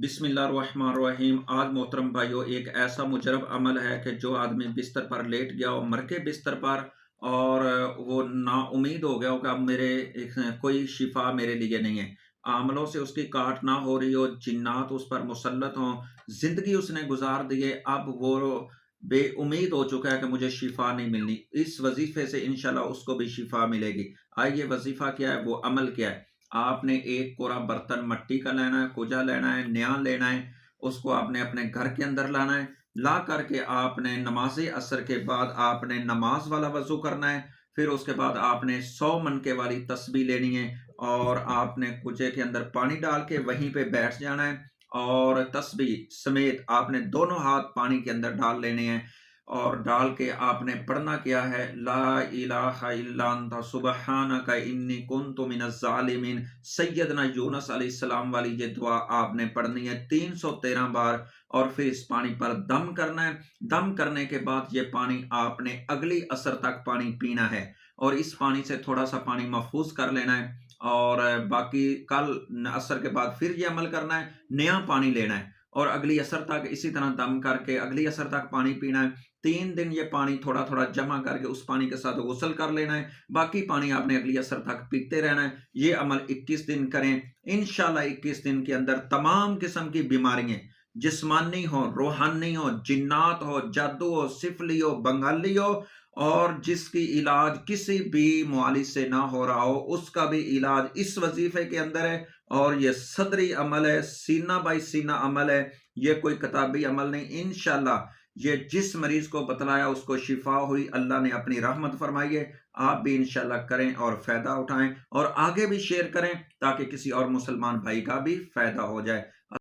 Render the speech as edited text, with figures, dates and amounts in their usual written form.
बिस्मिल्लाहिर्रहमानिर्रहीम। आज मोहतरम भाइयों, एक ऐसा मुजरब अमल है कि जो आदमी बिस्तर पर लेट गया हो, मर के बिस्तर पर, और वो नाउम्मीद हो गया हो कि अब कोई शिफा मेरे लिए नहीं है। आमलों से उसकी काट ना हो रही हो, जिन्नात उस पर मुसल्लत हों, जिंदगी उसने गुजार दी है, अब वो बेउम्मीद हो चुका है कि मुझे शिफा नहीं मिलनी। इस वजीफे से इंशाल्लाह उसको भी शिफा मिलेगी। आइए, वजीफा क्या है, वो अमल क्या है। आपने एक कोरा बर्तन मट्टी का लेना है, कुजा लेना है, निया लेना है, उसको आपने अपने घर के अंदर लाना है। ला करके आपने नमाज़े असर के बाद आपने नमाज वाला वज़ू करना है। फिर उसके बाद आपने 100 मनके वाली तस्बीह लेनी है और आपने कुजे के अंदर पानी डाल के वहीं पे बैठ जाना है और तस्बीह समेत आपने दोनों हाथ पानी के अंदर डाल लेने हैं और डाल के आपने पढ़ना क्या है, ला इलाहा इल्ला अंता सुब्हानका इन्नी कुन्तु मिनज़ ज़ालिमीन। सैयदना यूनुस अलैहिस्सलाम वाली ये दुआ आपने पढ़नी है 313 बार और फिर इस पानी पर दम करना है। दम करने के बाद ये पानी आपने अगली असर तक पानी पीना है और इस पानी से थोड़ा-सा पानी महफूज़ कर लेना है और बाकी कल असर के बाद फिर ये अमल करना है, नया पानी लेना है और अगली असर तक इसी तरह दम करके अगली असर तक पानी पीना है। 3 दिन ये पानी थोड़ा-थोड़ा जमा करके उस पानी के साथ गुस्ल कर लेना है। बाकी पानी आपने अगली असर तक पीते रहना है। ये अमल 21 दिन करें। इंशाल्लाह 21 दिन के अंदर तमाम किस्म की बीमारियाँ, जिस्मानी हो, रूहानी हो, जिन्नात हो, जादू हो, सिफली हो, बंगाली हो, और जिसकी इलाज किसी भी मुआलिज से ना हो रहा हो, उसका भी इलाज इस वजीफे के अंदर है। और ये सदरी अमल है, सीना बाई सीना अमल है। ये कोई किताबी अमल नहीं। इंशाल्लाह ये जिस मरीज को बतलाया उसको शिफा हुई, अल्लाह ने अपनी रहमत फरमाई है। आप भी इंशाल्लाह करें और फायदा उठाएं और आगे भी शेयर करें ताकि किसी और मुसलमान भाई का भी फायदा हो जाए।